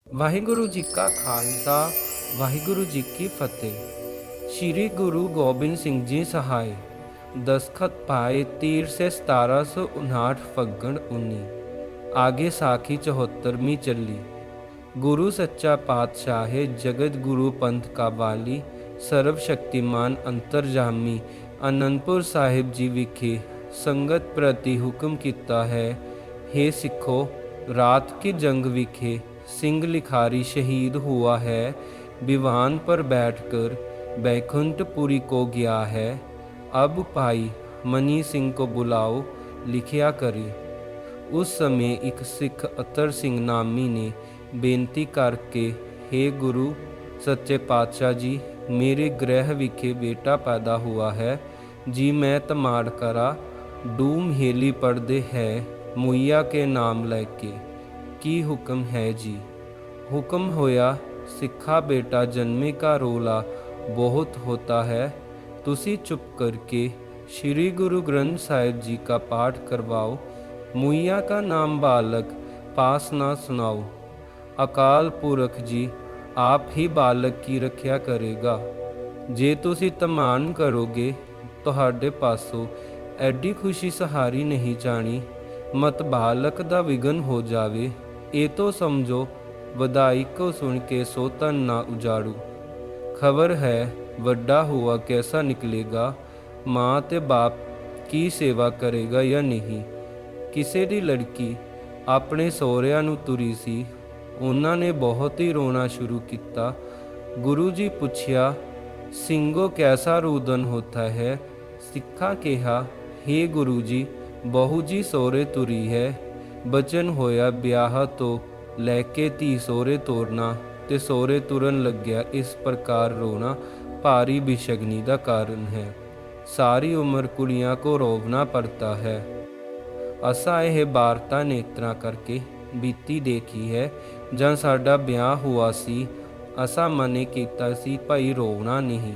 ਵਾਹਿਗੁਰੂ ਜੀ ਕਾ ਖਾਲਸਾ ਵਾਹਿਗੁਰੂ ਜੀ ਕੀ ਫਤਿਹ। श्री गुरु गोबिंद सिंह जी सहाय। दस्खत पाए तीर से 1759 फग्गण 19। आगे साखी 74वीं चली। गुरु सच्चा पातशाह जगत गुरु पंथ का वाली सर्वशक्तिमान अंतरजामी आनंदपुर साहिब जी विखे संगत प्रति हुक्म किता है। हे सिखो, रात की जंग विखे सिंह लिखारी शहीद हुआ है। विवान पर बैठकर बैकुंठपुरी को गया है। अब भाई मनी सिंह को बुलाओ, लिखिया करे। उस समय एक सिख अतर सिंह नामी ने बेनती करके, हे गुरु सच्चे पातशाह जी, मेरे गृह विखे बेटा पैदा हुआ है जी। मैं तमाड़ करा डूम हेली पढ़दे है मुइया के नाम लेके। की हुक्म है जी। हुक्म होया, सिखा बेटा जन्मे का रोला बहुत होता है। तुसी चुप करके श्री गुरु ग्रंथ साहिब जी का पाठ करवाओ। मुइया का नाम बालक पास ना सुनाओ। अकाल पुरख जी आप ही बालक की रक्षा करेगा। जे तुसी तमान करोगे तुहाडे पासों एडी खुशी सहारी नहीं जानी। मत बालक दा विघन हो जावे। ये तो समझो वधाई को सुन के सोतन ना उजाड़ू। खबर है वड्डा हुआ कैसा निकलेगा। माँ ते बाप की सेवा करेगा या नहीं। किसी दी लड़की अपने सहुरिਆਂ ਨੂੰ ਤੁਰੀ ਸੀ। ਉਹਨਾਂ ਨੇ ਬਹੁਤ ਹੀ ਰੋਣਾ शुरू किया। गुरु जी पुछया, सिंगो कैसा रुदन होता है। सिखा कहा, हे गुरु जी, बहू जी सहुरे तुरी है। बचन होया ब्याह तो लैके धी सोहरे तोरना ते सोहरे तुरन लग्या। इस प्रकार रोना भारी बिशगनी का कारण है। सारी उम्र कुड़ियां को रोवना पड़ता है। असा यह वार्ता नेत्रा करके बीती देखी है। जब साडा ब्याह हुआ सी असा मने कीता सी भाई रोवना नहीं,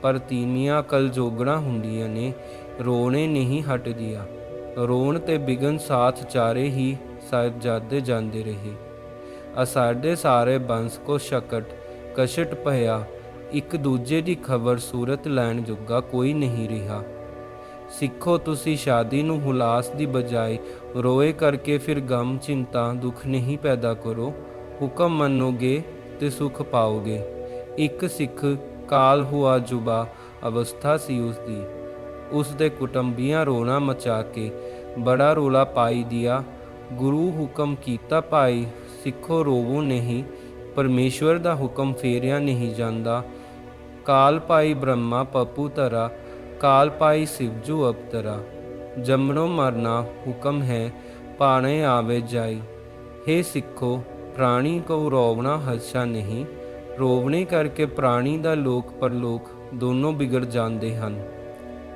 पर तीमियां कल जोगड़ा हुंदियां ने रोने नहीं हट दिया। रोण ते बिगन साथ चारे ही साहिबजादे जाते रहे। असाडे सारे बंस को शकट कशट पया। एक दूजे की खबर सूरत लैन जोगा कोई नहीं रहा। सिखो, तुसी शादी नूं हुलास की बजाय रोए करके फिर गम चिंता दुख नहीं पैदा करो। हुक्म मनोगे ते सुख पाओगे। एक सिख काल हुआ जुबा अवस्था सी उसदी। उसदे कुटुंबियां रोना मचा के बड़ा रोला पाई दिया। गुरु हुक्म कीता, भाई सिखो रोवो नहीं, परमेश्वर दा हुक्म फेरिया नहीं जांदा। काल पाई ब्रह्मा पप्पू तरा, काल पाई शिवजू अवतरा। जमनो मरना हुक्म है, पाने आवे जाई। हे सिखो, प्राणी को रोवना हर्षा नहीं। रोवने करके प्राणी दा लोक परलोक दोनों बिगड़ जाते हैं।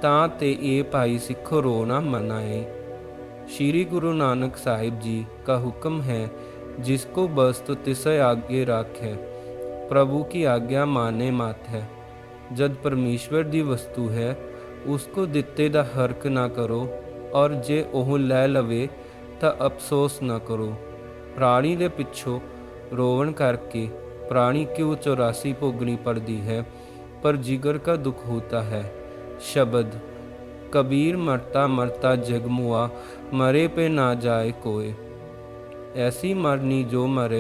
तां ते ये भाई सिखो रोना मनाए। श्री गुरु नानक साहिब जी का हुक्म है, जिसको वस्तु तिसे आगे राखे, प्रभु की आज्ञा माने मत है। जब परमेश्वर दी वस्तु है उसको दिते दा हर्क ना करो, और जे ओह लै लवे तो अफसोस ना करो। प्राणी दे पिछों रोवन करके प्राणी क्यों 84 भोगनी पड़ती है, पर जिगर का दुख होता है। शब्द कबीर मरता मरता जगमुआ, मरे पे ना जाए कोय। ऐसी मरनी जो मरे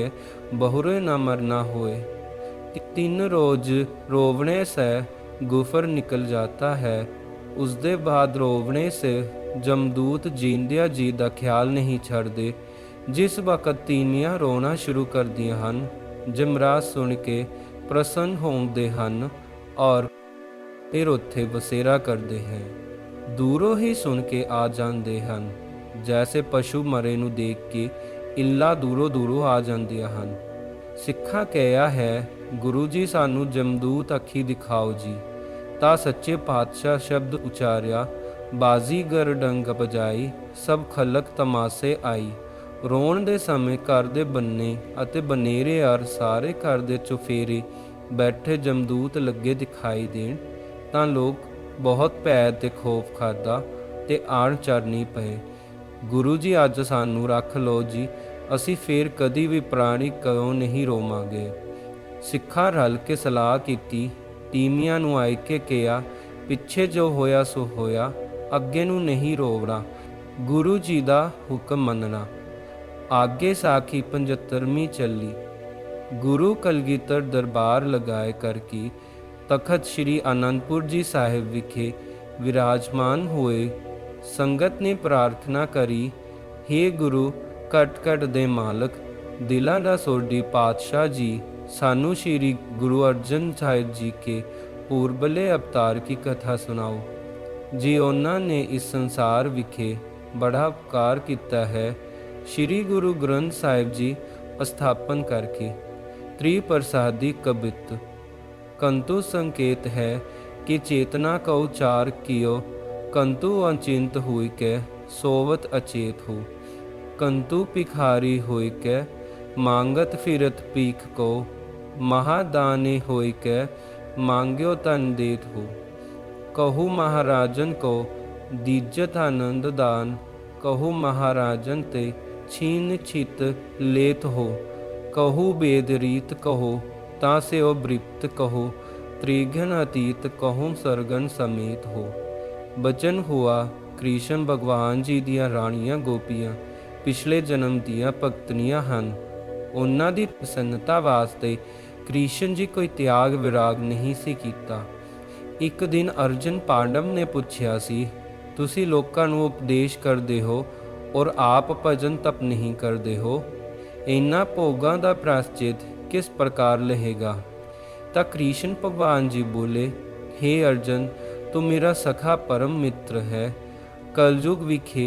बहुरे ना मरना होए। 3 रोज रोवने से गुफर निकल जाता है। उसके बाद रोवने से जमदूत जींदिया जी का ख्याल नहीं छड़ते। जिस वक्त तीमियां रोना शुरू कर दियां हन, जमराज सुन के प्रसन्न होंदे हन और फिर उत्थे बसेरा करते हैं। दूरों ही सुन के आ जाते हैं, जैसे पशु मरे नूं देख के इल्ला दूरों दूरों आ जांदियां हन। सिखा कहा है, गुरु जी सानू जमदूत अखी दिखाओ जी। ता सच्चे पातशाह शब्द उचारिया, बाजीगर डंग बजाई, सब खलक तमाशे आई। रोण दे समय घर दे बन्ने अते बनेरे अर सारे घर दे चुफेरे बैठे जमदूत लगे दिखाई देण तां लोग बहुत भै ते खौफ खादा ते आण चरनी पए। गुरु जी अज सानू रख लो जी, ਅਸੀਂ ਫੇਰ ਕਦੀ ਵੀ ਪ੍ਰਾਣੀ ਕਿਉਂ ਨਹੀਂ ਰੋਵਾਂਗੇ। ਸਿੱਖਾਂ ਰਲ ਕੇ ਸਲਾਹ ਕੀਤੀ, ਤੀਮੀਆਂ ਨੂੰ ਆਏ ਕੇ ਕਿਹਾ, ਪਿੱਛੇ ਜੋ ਹੋਇਆ ਸੋ ਹੋਇਆ, ਅੱਗੇ ਨੂੰ ਨਹੀਂ ਰੋਵਣਾ, ਗੁਰੂ ਜੀ ਦਾ ਹੁਕਮ ਮੰਨਣਾ। ਆਗੇ ਸਾਖੀ 75ਵੀਂ ਚੱਲੀ। ਗੁਰੂ ਕਲਗੀਧਰ ਦਰਬਾਰ ਲਗਾਏ ਕਰਕੇ ਤਖਤ ਸ੍ਰੀ ਅਨੰਦਪੁਰ ਜੀ ਸਾਹਿਬ ਵਿਖੇ ਵਿਰਾਜਮਾਨ ਹੋਏ। ਸੰਗਤ ਨੇ ਪ੍ਰਾਰਥਨਾ ਕਰੀ, ਹੇ ਗੁਰੂ ਘਟ ਘਟ ਦੇ ਮਾਲਕ, ਦਿਲਾਂ ਦਾ ਸੋਢੀ ਪਾਤਸ਼ਾਹ ਜੀ, ਸਾਨੂੰ ਸ਼੍ਰੀ ਗੁਰੂ ਅਰਜਨ ਸਾਹਿਬ ਜੀ ਕੇ ਪੂਰਬਲੇ ਅਵਤਾਰ की कथा ਸੁਣਾਓ। ਜੀ ਉਹਨਾਂ ਨੇ ਇਸ ਸੰਸਾਰ ਵਿਖੇ ਬੜਾ ਉਪਕਾਰ ਕੀਤਾ ਹੈ। ਸ਼੍ਰੀ ਗੁਰੂ ਗ੍ਰੰਥ ਸਾਹਿਬ ਜੀ ਸਥਾਪਨ ਕਰਕੇ त्रिप्रसादी कबित कंतु संकेत है कि चेतना का उच्चार कियो, कंतु अचिंत हुई के सोवत अचेत हो, कंतु भिखारी हुई के मांगत फिरत पीख को, महादानी हुई के मांग्यो तन देत हो। कहु महाराजन को दीजत आनंद दान, कहु महाराजन ते छीन छित लेत हो। कहु बेद रीत कहो ता से ओ बृप्त कहो, त्रिघन अतीत कहूँ सरगन समेत हो। बचन हुआ कृष्ण भगवान जी दियाँ राणियाँ गोपियाँ पिछले जन्म दियाँ भगतनियाँ हन। उन्हां दी प्रसन्नता वास्ते कृष्ण जी कोई त्याग विराग नहीं सी कीता। एक दिन अर्जुन पांडव ने पूछया सी, तुसी लोकां नूं उपदेश करदे हो और आप भजन तप नहीं करदे हो, इन्हां भोगां दा प्रायश्चित किस प्रकार लहेगा। ਤਾਂ कृष्ण भगवान जी बोले, हे अर्जुन, तू मेरा सखा परम मित्र है। कलयुग विखे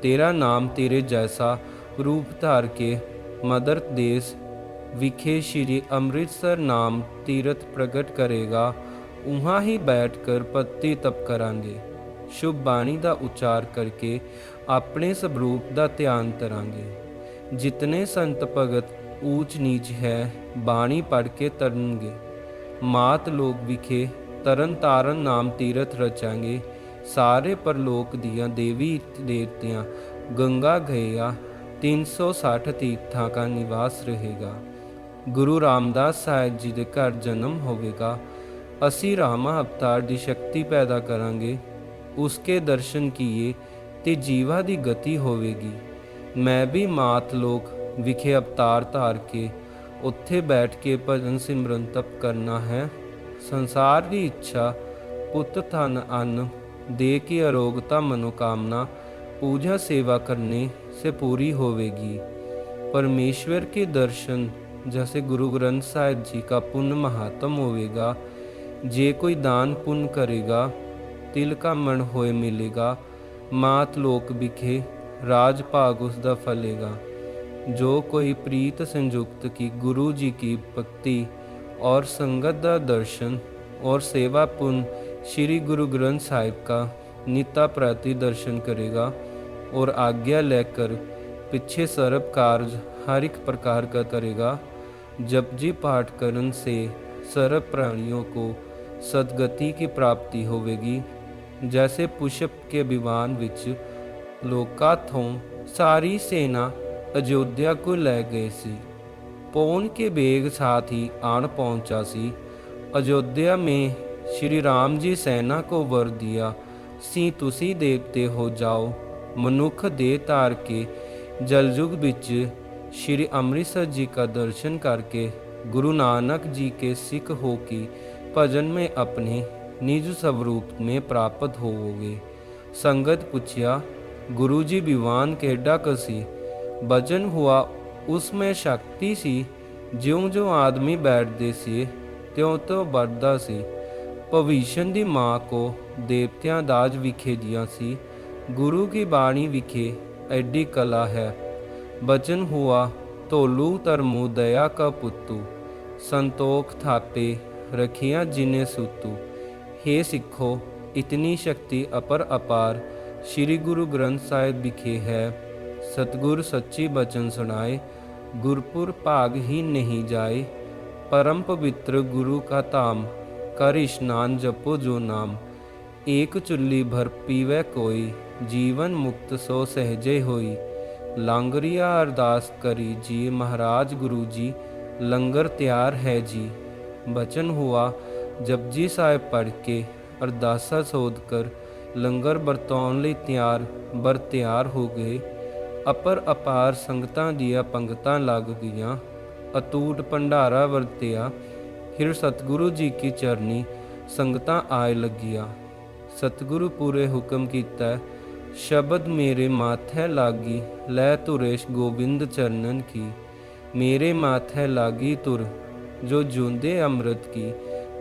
तेरा नाम तेरे जैसा रूप धार के मदर देश विखे श्री अमृतसर नाम तीर्थ प्रगट करेगा, वहाँ ही बैठकर पत्ती तप करांगे, शुभ बाणी का उच्चार करके अपने स्वरूप का ध्यान करांगे। जितने संत भगत ऊंच नीच है बाणी पढ़ के तरनगे, मात लोक विखे तरन तारन नाम तीरथ रचांगे, सारे परलोक दियाँ देवी देवतियाँ गंगा गया 360 तीर्थां का निवास रहेगा। गुरु रामदास साहिब जी के घर जन्म होवेगा। असी रामा अवतार की शक्ति पैदा करांगे, उसके दर्शन किए ते जीवा की गति होवेगी। मैं भी मात लोक विखे अवतार धार के उत्थे बैठ के भजन सिमरन तप करना है। संसार की इच्छा पुत धन अन्न दे के अरोगता मनोकामना पूजा सेवा करने से पूरी होवेगी। परमेश्वर के दर्शन जैसे गुरु ग्रंथ साहिब जी का पुण्य महात्म होवेगा। जे कोई दान पुण्य करेगा तिल का मन होए मिलेगा। मात लोक विखे राज भाग उसका फलेगा। जो कोई प्रीत संयुक्त की गुरु जी की भक्ति और संगत का दर्शन और सेवा पुण्य श्री गुरु ग्रंथ साहिब का नित्य प्रति दर्शन करेगा और आज्ञा लेकर पीछे सर्व कार्य हर एक प्रकार का करेगा। जपजी पाठ करने से सर्व प्राणियों को सदगति की प्राप्ति होवेगी। जैसे पुष्प के विमान विच लोका थों सारी सेना अयोध्या को ले गए सी। पौन के बेग साथ ही आन पहुंचा सी। अयोध्या में श्री राम जी सेना को वर दिया सी, तुसी देवते हो जाओ। मनुख दे तार के जलयुग बिच श्री अमृतसर जी का दर्शन करके गुरु नानक जी के सिख हो की भजन में अपने निज स्वरूप में प्राप्त होवोगे। संगत पूछया, गुरु जी विवान केडा कसी। भजन हुआ उसमें शक्ति सी, ज्यों ज्यों आदमी बैठते सी त्यों त्यों बढ़ता सी। भविष्य की माँ को देवतियां दाज विखे दिया सी। गुरु की बाणी विखे एडी कला है। भजन हुआ तोलू धर्मो दया का पुतु, संतोख थापे रखिया जिन्हें सुतु। हे सिखो, इतनी शक्ति अपर अपार श्री गुरु ग्रंथ साहिब विखे है। सतगुर सच्ची बचन सुनाए, गुरपुर भाग ही नहीं जाए। परम पवित्र गुरु का धाम, कर स्नान जपो जो नाम। एक चुल्ली भर पीवै कोई, जीवन मुक्त सो सहजे होई। ਲਾਂਗਰੀਆ ਅਰਦਾਸ ਕਰੀ ਜੀ ਮਹਾਰਾਜ ਗੁਰੂ ਜੀ ਲੰਗਰ ਤਿਆਰ ਹੈ ਜੀ। ਬਚਨ ਹੁਆ ਜਪਜੀ ਸਾਹਿਬ ਪੜ੍ਹ ਕੇ ਅਰਦਾਸਾ ਸੋਧ ਕਰ ਲੰਗਰ ਵਰਤਾਉਣ ਲਈ ਤਿਆਰ ਹੋ ਗਏ। ਅਪਾਰ ਸੰਗਤਾਂ ਦੀਆਂ ਪੰਗਤਾਂ ਲੱਗ ਗਈਆਂ। ਅਤੂਟ ਭੰਡਾਰਾ ਵਰਤਿਆ। ਫਿਰ ਸਤਿਗੁਰੂ ਜੀ ਕੀ ਚਰਨੀ ਸੰਗਤਾਂ ਆਏ ਲੱਗੀਆਂ। ਸਤਿਗੁਰੂ ਪੂਰੇ ਹੁਕਮ ਕੀਤਾ, ਸ਼ਬਦ ਮੇਰੇ ਮਾਥੈ ਲਾਗੀ ਲੈ ਧੁਰੇਸ਼ ਗੋਬਿੰਦ ਚਰਨਨ ਕੀ। ਮੇਰੇ ਮਾਥੈ ਲਾਗੀ ਤੁਰ ਜੋ ਜੂੰਦੇ ਅੰਮ੍ਰਿਤ ਕੀ।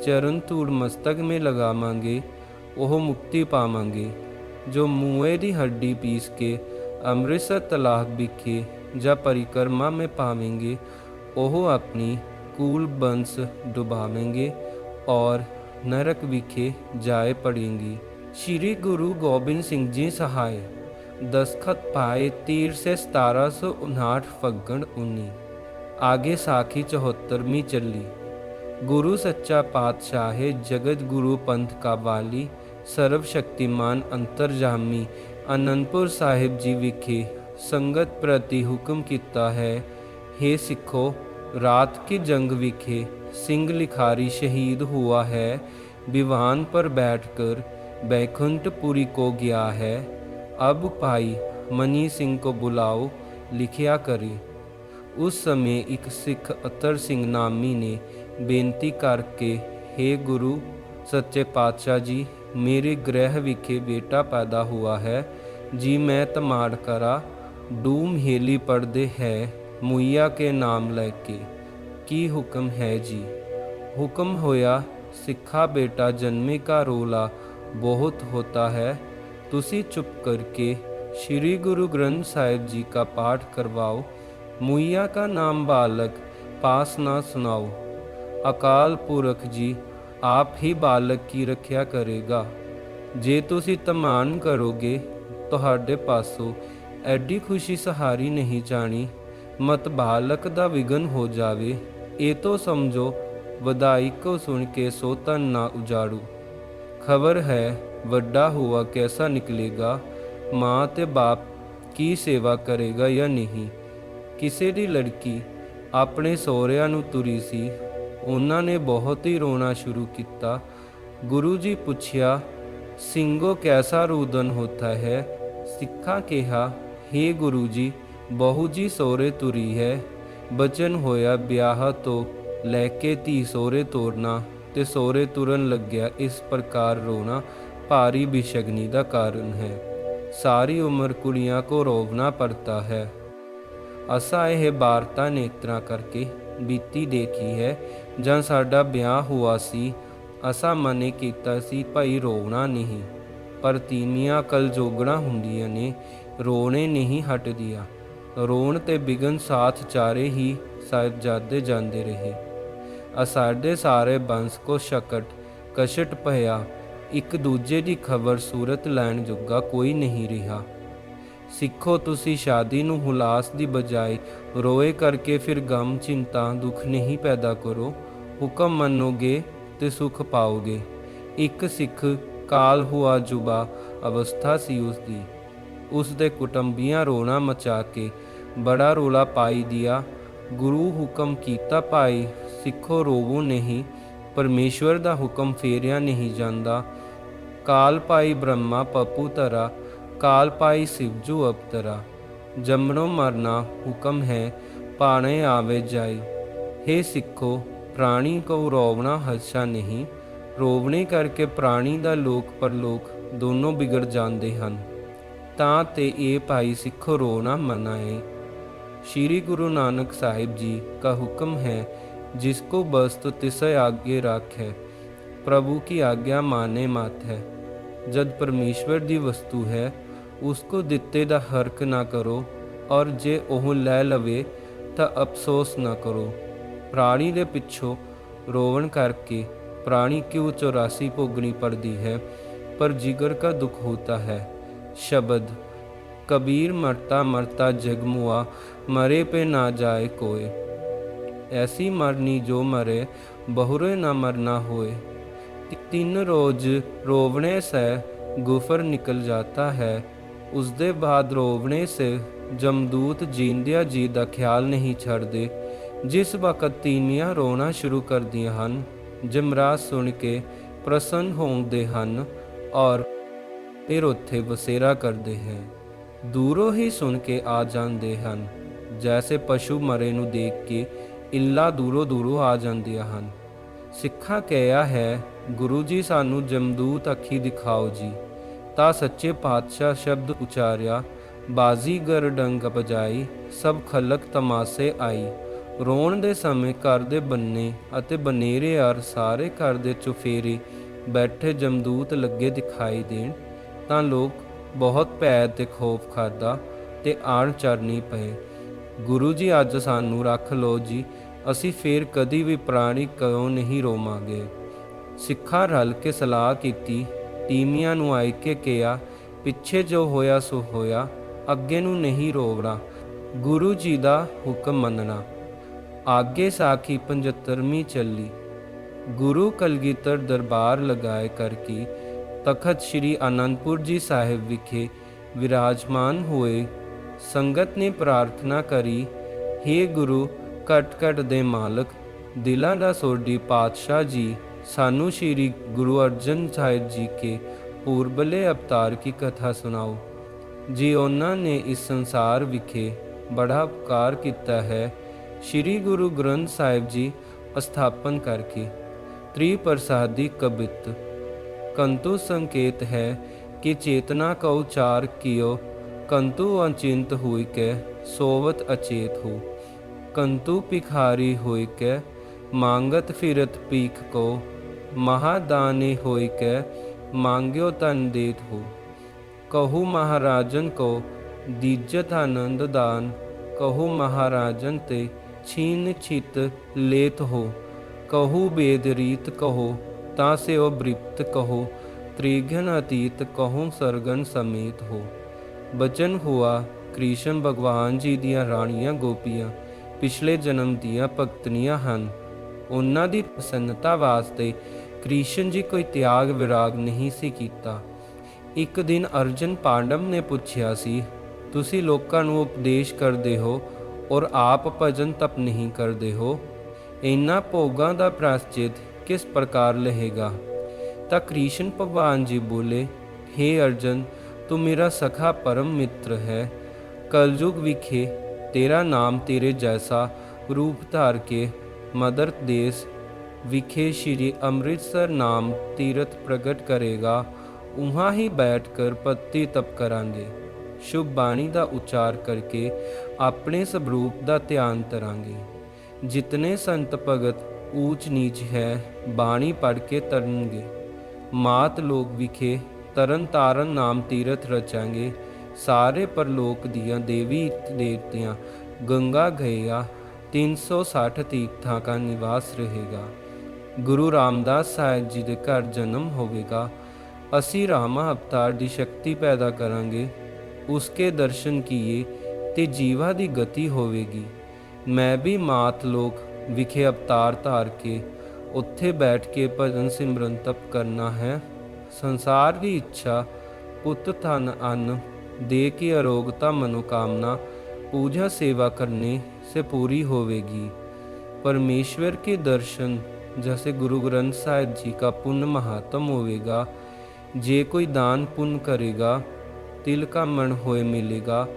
ਚਰਨ ਧੂੜ ਮਸਤਕ ਮੇ ਲਗਾਵਾਂਗੇ ਉਹ ਮੁਕਤੀ ਪਾਵਾਂਗੇ। ਜੋ ਮੂਏ ਦੀ ਹੱਡੀ ਪੀਸ ਕੇ ਅੰਮ੍ਰਿਤਸਰ ਤਲਾਬ ਵਿਖੇ ਜਾਂ परिक्रमा में पावेंगे ਉਹ ਆਪਣੀ ਕੂਲ ਬੰਸ ਡੁਬਾਵੇਂਗੇ ਔਰ ਨਰਕ ਵਿਖੇ ਜਾਏ ਪੜेंगी। श्री गुरु गोबिंद सिंह जी सहाय। दस्तखत पाए 13 से 1759 फग्गण 19। आगे साखी 74वीं चली। गुरु सच्चा पातशाह जगत गुरु पंथ का वाली सर्वशक्तिमान अंतरजामी आनंदपुर साहिब जी विखे संगत प्रति हुक्म किता है। हे सिखो, रात की जंग विखे सिंह लिखारी शहीद हुआ है। विवान पर बैठकर बैकुंठपुरी को गया है। अब भाई मनी सिंह को बुलाओ, लिखिया करे। उस समय एक सिख अतर सिंह नामी ने बेनती करके, हे गुरु सच्चे पातशाह जी, मेरे गृह विखे बेटा पैदा हुआ है जी। मैं तमाड़ करा डूम हेली पढ़दे है मुइया के नाम लेके। की हुक्म है जी। हुक्म होया सिखा बेटा जन्मे का रोला बहुत होता है। तुसी चुप करके श्री गुरु ग्रंथ साहिब जी का पाठ करवाओ। मुइया का नाम बालक पास ना सुनाओ। अकाल पुरख जी आप ही बालक की रक्षा करेगा। जे तुसी तमान करोगे ਤੁਹਾਡੇ ਪਾਸੋਂ ਐਡੀ खुशी सहारी नहीं जानी। मत बालक दा विघन हो जावे। ये तो समझो वधाई को सुन के सो तन ना उजाड़ू। खबर है ਵੱਡਾ हुआ कैसा निकलेगा। माँ ते बाप की सेवा करेगा या नहीं। ਕਿਸੇ ਦੀ ਲੜਕੀ ਆਪਣੇ ਸਹੁਰਿਆਂ ਨੂੰ ਤੁਰੀ ਸੀ। ਉਹਨਾਂ ਨੇ ਬਹੁਤ ਹੀ ਰੋਣਾ ਸ਼ੁਰੂ ਕੀਤਾ। ਗੁਰੂ ਜੀ ਪੁੱਛਿਆ, ਸਿੰਘੋ ਕੈਸਾ ਰੂਦਨ ਹੋਤਾ ਹੈ। ਸਿੱਖਾਂ ਕਿਹਾ, हे ਗੁਰੂ ਜੀ, ਬਹੂ ਜੀ ਸਹੁਰੇ ਤੁਰੀ ਹੈ। ਬਚਨ ਹੋਇਆ ਵਿਆਹ ਤੋਂ ਲੈ ਕੇ ਧੀ ਸਹੁਰੇ ਤੋਰਨਾ ਤੇ ਸਹੁਰੇ ਤੁਰਨ ਲੱਗਿਆ ਇਸ ਪ੍ਰਕਾਰ ਰੋਣਾ ਭਾਰੀ ਬਿਸ਼ਗਨੀ ਦਾ ਕਾਰਨ ਹੈ। ਸਾਰੀ ਉਮਰ ਕੁੜੀਆਂ ਕੋ ਰੋਵਣਾ ਪੜਤਾ ਹੈ। ਅਸਾਂ ਇਹ ਵਾਰਤਾ ਨੇਤਰਾਂ ਕਰਕੇ ਬੀਤੀ ਦੇਖੀ ਹੈ। ਜਦ ਸਾਡਾ ਵਿਆਹ ਹੋਇਆ ਸੀ ਅਸਾਂ ਮਨੇ ਕੀਤਾ ਸੀ ਭਾਈ ਰੋਵਣਾ ਨਹੀਂ, ਪਰ ਤੀਵੀਆਂ ਕਲ ਜੋਗਣਾ ਹੁੰਦੀਆਂ ਨੇ, ਰੋਣੇ ਨਹੀਂ ਹਟਦੀਆਂ। ਰੋਣ ਤੇ ਬਿਗਨ ਸਾਥ ਚਾਰੇ ਹੀ ਸਾਹਿਬਜ਼ਾਦੇ ਜਾਂਦੇ ਰਹੇ। ਸਾਡੇ ਸਾਰੇ ਬੰਸ ਕੋ ਸ਼ਕਟ ਕਸ਼ਟ ਪਿਆ। ਇੱਕ ਦੂਜੇ ਦੀ ਖਬਰ ਸੂਰਤ ਲੈਣ ਜੋਗਾ ਕੋਈ ਨਹੀਂ ਰਿਹਾ। ਸਿੱਖੋ, ਤੁਸੀਂ ਸ਼ਾਦੀ ਨੂੰ ਹੁਲਾਸ ਦੀ ਬਜਾਏ ਰੋਏ ਕਰਕੇ ਫਿਰ ਗਮ ਚਿੰਤਾ ਦੁੱਖ ਨਹੀਂ ਪੈਦਾ ਕਰੋ। ਹੁਕਮ ਮੰਨੋਗੇ ਤੇ ਸੁਖ ਪਾਓਗੇ। ਇੱਕ ਸਿੱਖ ਕਾਲ ਹੁਆ ਜੁਬਾ ਅਵਸਥਾ ਸੀ ਉਸਦੀ। ਉਸਦੇ ਕੁਟੰਬੀਆਂ ਰੋਣਾ ਮਚਾ ਕੇ ਬੜਾ ਰੋਲਾ ਪਾਈ ਦਿਆ। ਗੁਰੂ ਹੁਕਮ ਕੀਤਾ, ਭਾਈ ਸਿੱਖੋ ਰੋਵੋ ਨਹੀਂ, ਪਰਮੇਸ਼ਵਰ ਦਾ ਹੁਕਮ ਫੇਰਿਆ ਨਹੀਂ ਜਾਂਦਾ। ਕਾਲ ਪਾਈ ਬ੍ਰਹਮਾ ਪਪੂ ਤਰਾ, ਕਾਲ ਪਾਈ ਸਿਵਜੂ ਅਵਤਰਾ। ਜੰਮਣੋਂ ਮਰਨਾ ਹੁਕਮ ਹੈ, ਪਾਣੇ ਆਵੇ ਜਾਈ। हे ਸਿੱਖੋ, ਪ੍ਰਾਣੀ ਕੋ ਰੋਵਣਾ ਹੱਛਾ ਨਹੀਂ। ਰੋਵਣੇ ਕਰਕੇ ਪ੍ਰਾਣੀ ਦਾ ਲੋਕ ਪਰਲੋਕ ਦੋਨੋਂ ਵਿਗੜ ਜਾਂਦੇ ਹਨ। ਤਾਂ ਤੇ ਇਹ ਭਾਈ ਸਿੱਖੋ ਰੋਣਾ ਮਨਾ ਹੈ। श्री गुरु नानक साहिब जी का हुक्म है, जिसको बस्त तिसे आगे राखे। प्रभु की आज्ञा माने मात है। जद परमेश्वर दी वस्तु है उसको दिते दा हरक ना करो, और जे ओह लै लवे तां अफसोस ना करो। प्राणी दे पिछों रोवन करके प्राणी क्यों 84 भोगनी पड़ती है, पर जिगर का दुख होता है। शब्द कबीर मरता मरता जगमुआ, मरे पे ना जाए कोय। ऐसी मरनी जो मरे बहुरे ना मरना होए। 3 रोज रोवने से गुफर निकल जाता है, उसके बाद रोवने से ਜਮਦੂਤ ਜੀਂਦਿਆਂ ਜੀ ਦਾ ਖਿਆਲ ਨਹੀਂ ਛੱਡਦੇ। ਜਿਸ ਵਕਤ ਤੀਵੀਆਂ ਰੋਣਾ ਸ਼ੁਰੂ ਕਰਦੀਆਂ ਹਨ, ਜਮਰਾਜ ਸੁਣ ਕੇ ਪ੍ਰਸੰਨ ਹੁੰਦੇ ਹਨ ਔਰ ਫਿਰ ਉੱਥੇ ਬਸੇਰਾ ਕਰਦੇ ਹੈ। ਦੂਰੋਂ ਹੀ ਸੁਣ ਕੇ ਆ ਜਾਂਦੇ ਹਨ, ਜੈਸੇ ਪਸ਼ੂ ਮਰੇ ਨੂੰ ਦੇਖ ਕੇ ਇੱਲਾਂ ਦੂਰੋਂ ਦੂਰੋਂ ਆ ਜਾਂਦੀਆਂ ਹਨ। ਸਿੱਖਾਂ ਕਿਹਾ ਹੈ, ਗੁਰੂ ਜੀ ਸਾਨੂੰ ਜਮਦੂਤ ਅੱਖੀ ਦਿਖਾਓ ਜੀ। ਤਾਂ ਸੱਚੇ ਪਾਤਸ਼ਾਹ ਸ਼ਬਦ ਉਚਾਰਿਆ, ਬਾਜ਼ੀਗਰ ਡੰਗ ਬਜਾਈ, ਸਭ ਖਲਕ ਤਮਾਸੇ ਆਈ। ਰੋਣ ਦੇ ਸਮੇਂ ਘਰ ਦੇ ਬੰਨੇ ਅਤੇ ਬਨੇਰੇ ਔਰ ਸਾਰੇ ਘਰ ਦੇ ਚੁਫੇਰੇ ਬੈਠੇ ਜਮਦੂਤ ਲੱਗੇ ਦਿਖਾਈ ਦੇਣ ਤਾਂ ਲੋਕ ਬਹੁਤ ਭੈ ਤੇ ਖੌਫ ਖਾਦਾ ਤੇ ਆਣ ਚਰਨੀ ਪਏ। ਗੁਰੂ ਜੀ ਅੱਜ ਸਾਨੂੰ ਰੱਖ ਲਓ ਜੀ, ਅਸੀਂ ਫੇਰ ਕਦੀ ਵੀ ਪ੍ਰਾਣੀ ਕਿਉਂ ਨਹੀਂ ਰੋਵਾਂਗੇ। ਸਿੱਖਾਂ ਰਲ ਕੇ ਸਲਾਹ ਕੀਤੀ। ਤੀਵੀਆਂ ਨੂੰ ਆਇ ਕੇ ਕਿਹਾ, ਪਿੱਛੇ ਜੋ ਹੋਇਆ ਸੋ ਹੋਇਆ, ਅੱਗੇ ਨੂੰ ਨਹੀਂ ਰੋਵਣਾ, ਗੁਰੂ ਜੀ ਦਾ ਹੁਕਮ ਮੰਨਣਾ। ਆਗੇ ਸਾਖੀ 75ਵੀਂ ਚੱਲੀ। ਗੁਰੂ ਕਲਗੀਧਰ ਦਰਬਾਰ ਲਗਾਏ ਕਰਕੇ ਤਖਤ ਸ੍ਰੀ ਆਨੰਦਪੁਰ ਜੀ ਸਾਹਿਬ ਵਿਖੇ ਵਿਰਾਜਮਾਨ ਹੋਏ। ਸੰਗਤ ਨੇ ਪ੍ਰਾਰਥਨਾ ਕਰੀ, ਹੇ ਗੁਰੂ ਘਟ ਘਟ ਦੇ ਮਾਲਕ, ਦਿਲਾਂ ਦਾ ਸੋਢੀ ਪਾਤਸ਼ਾਹ ਜੀ, ਸਾਨੂੰ ਸ਼੍ਰੀ ਗੁਰੂ ਅਰਜਨ ਸਾਹਿਬ ਜੀ ਕੇ ਪੂਰਬਲੇ ਅਵਤਾਰ ਕੀ ਕਥਾ ਸੁਣਾਓ ਜੀ। ਉਹਨਾਂ ਨੇ ਇਸ ਸੰਸਾਰ ਵਿਖੇ ਬੜਾ ਉਪਕਾਰ ਕੀਤਾ ਹੈ। ਸ਼੍ਰੀ ਗੁਰੂ ਗ੍ਰੰਥ ਸਾਹਿਬ ਜੀ ਸਥਾਪਨ ਕਰਕੇ त्रिप्रसादी कबित कंतु संकेत है कि चेतना का उचार कियो, कंतु अचिंत हुई के सोवत अचेत हो, कंतु भिखारी हुई के मांगत फिरत पीख को, महादानी हुई के मांग्यो तन देत हो। कहु महाराजन को दीजत आनंद दान, कहु महाराजन ते छीन छित लेत हो। कहु वेद रीत कहो, तासे ओ बृप्त कहो, त्रिघन अतीत कहो सरगन समेत हो। बचन हुआ कृष्ण भगवान जी दियाँ राणियाँ गोपियाँ पिछले जन्म दियाँ भगतनियाँ ਹਨ। ਉਹਨਾਂ ਦੀ ਪ੍ਰਸੰਨਤਾ ਵਾਸਤੇ ਕ੍ਰਿਸ਼ਨ ਜੀ ਕੋਈ ਤਿਆਗ ਵਿਰਾਗ ਨਹੀਂ ਸੀ ਕੀਤਾ। ਇੱਕ ਦਿਨ ਅਰਜਨ ਪਾਂਡਵ ਨੇ ਪੁੱਛਿਆ ਸੀ, ਤੁਸੀਂ ਲੋਕਾਂ ਨੂੰ ਉਪਦੇਸ਼ ਕਰਦੇ ਹੋ ਔਰ ਆਪ ਭਜਨ ਤਪ ਨਹੀਂ ਕਰਦੇ ਹੋ, ਇਹਨਾਂ ਭੋਗਾਂ ਦਾ ਪ੍ਰਾਸ਼ਚਿਤ ਕਿਸ ਪ੍ਰਕਾਰ ਲਹੇਗਾ। ਤਾਂ ਕ੍ਰਿਸ਼ਨ ਭਗਵਾਨ ਜੀ ਬੋਲੇ, हे अर्जुन, तू मेरा सखा परम मित्र है। कलयुग विखे तेरा नाम तेरे जैसा रूप धार के मदर देश विखे श्री अमृतसर नाम तीर्थ प्रगट करेगा, उहाँ ही बैठ कर पत्ती तप करांगे। शुभ बाणी का उच्चार करके अपने स्वरूप का ध्यान करांगे। जितने संत भगत ऊंच नीच है, बाणी पढ़ के तरनगे। मात लोक विखे तरन तारन नाम तीरथ रचांगे। सारे परलोक दियाँ देवी देवतियाँ गंगा गया 360 तीर्थां का निवास रहेगा। गुरु रामदास साहिब जी के घर जन्म होवेगा। असी रामा अवतार की शक्ति पैदा करांगे। उसके दर्शन किए ते जीवा की गति होवेगी। मैं भी मात लोक विखे अवतार धार के उत्थे बैठ के भजन सिमरन तप करना है। संसार की इच्छा पुत धन अन्न दे की अरोगता मनोकामना पूजा सेवा करने से पूरी होवेगी। परमेश्वर के दर्शन जैसे गुरु ग्रंथ साहिब जी का पुण्य महात्म होवेगा। जे कोई दान पुण्य करेगा, तिल का मन होए मिलेगा।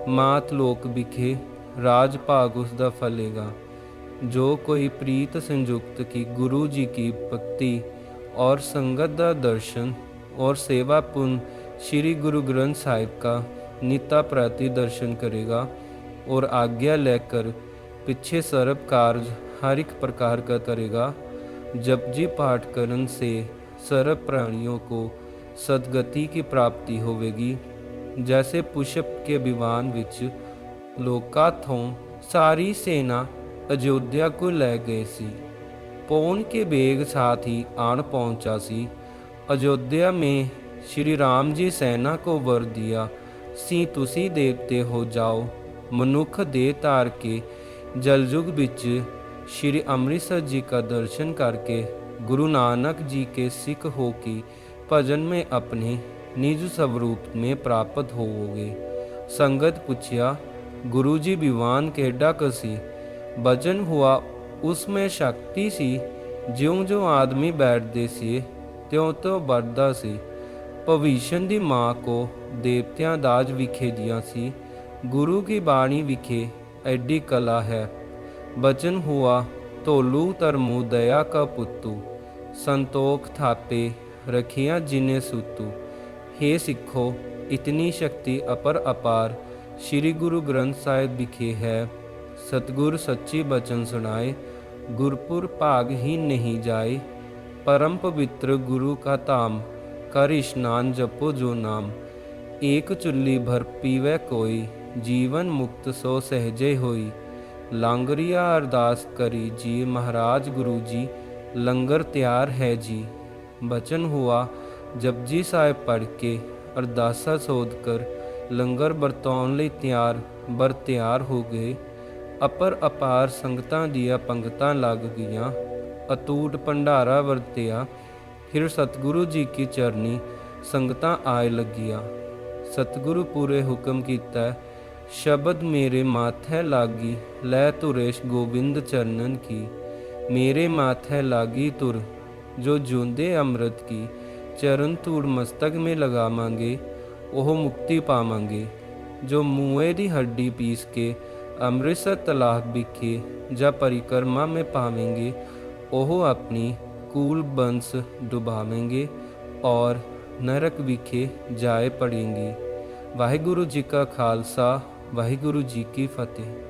मात लोक विखे राज भाग उसका फलेगा। जो कोई प्रीत संयुक्त की गुरु जी की भक्ति और संगत का दर्शन और सेवा पुण्य श्री गुरु ग्रंथ साहिब का नित्य प्रति दर्शन करेगा और आज्ञा लेकर पीछे सर्व कार्य हर एक प्रकार का करेगा। जपजी पाठ करन से सर्व प्राणियों को सदगति की प्राप्ति होवेगी। जैसे पुष्प के विमान विच लोका थों सारी सेना अयोध्या को ले गए सी। पौन के बेग साथ ही आन पहुंचा सी। अयोध्या में श्री राम जी सेना को वर दिया सी, तुसी देवते हो जाओ। मनुख दे तार के जलयुग बिच श्री अमृतसर जी का दर्शन करके गुरु नानक जी के सिख हो के भजन में अपने निज स्वरूप में प्राप्त होवोगे। ਸੰਗਤ ਪੁੱਛਿਆ, ਗੁਰੂ ਜੀ ਵਿਵਾਨ ਕਿਹੜਾ ਕਸੀ। ਬਚਨ ਹੁਆ, ਉਸਮੇ ਸ਼ਕਤੀ ਸੀ। ਜਿਉਂ-ਜਿਉਂ ਆਦਮੀ ਬੈਠਦੇ ਸੀ ਤਿਉਂ-ਤਿਉਂ ਵੱਧਦਾ ਸੀ। ਭਵਿਸ਼ਨ ਦੀ ਮਾਂ ਕੋ ਦੇਵਤਿਆਂ ਦਾਜ ਵਿਖੇ ਦੀਆਂ ਸੀ। ਗੁਰੂ ਕੀ ਬਾਣੀ ਵਿਖੇ ਐਡੀ ਕਲਾ ਹੈ। ਬਚਨ ਹੁਆ, ਧੋਲੂ ਧਰਮੂ ਦਇਆ ਕਾ ਪੁੱਤੂ। ਸੰਤੋਖ ਥਾਪੇ ਰਖਿਆ ਜਿਨੇ ਸੁਤੂ। हे ਸਿੱਖੋ, ਇਤਨੀ ਸ਼ਕਤੀ ਅਪਾਰ ਸ੍ਰੀ ਗੁਰੂ ਗ੍ਰੰਥ ਸਾਹਿਬ ਵਿਖੇ ਹੈ। ਸਤਿਗੁਰ ਸੱਚੀ ਬਚਨ ਸੁਣਾਏ, ਗੁਰਪੁਰ ਭਾਗ ਹੀ ਨਹੀਂ ਜਾਏ। परम पवित्र गुरु का धाम, कर स्नान जपो जो नाम। एक चुल्ली भर पीवै कोई, जीवन मुक्त सो सहजे होई। लांगरिया अरदास करी जी, महाराज गुरु जी लंगर तैयार है जी। बचन हुआ, जपजी साहिब पढ़ के अरदासा सोध कर लंगर ਵਰਤਾਉਣ ਲਈ ਬਰ ਤਿਆਰ ਹੋ ਗਏ। ਅਪਾਰ ਸੰਗਤਾਂ ਦੀਆਂ ਪੰਗਤਾਂ ਲੱਗ ਗਈਆਂ। अटूट भंडारा वरतिया। फिर सतगुरु जी की चरनी संगतां आए लगिया। सतगुरु पूरे हुक्म कीता, शब्द मेरे माथे लागी लै तुरेश गोबिंद चरणन की। मेरे माथे लागी तुर जो जूंदे अमृत की। चरण धूड़ मस्तक में लगावांगे ओह मुक्ति पावांगे। जो मूए दी हड्डी पीस के अमृतसर तलाब विखे जा परिक्रमा में पावेंगे, ਉਹ ਆਪਣੀ ਕੂਲ ਬੰਸ ਡੁਬਾਵੇਂਗੇ ਔਰ ਨਰਕ ਵਿਖੇ ਜਾਏ ਪੜेंगे। ਵਾਹਿਗੁਰੂ ਜੀ ਕਾ ਖਾਲਸਾ, ਵਾਹਿਗੁਰੂ ਜੀ ਕੀ ਫਤਿਹ।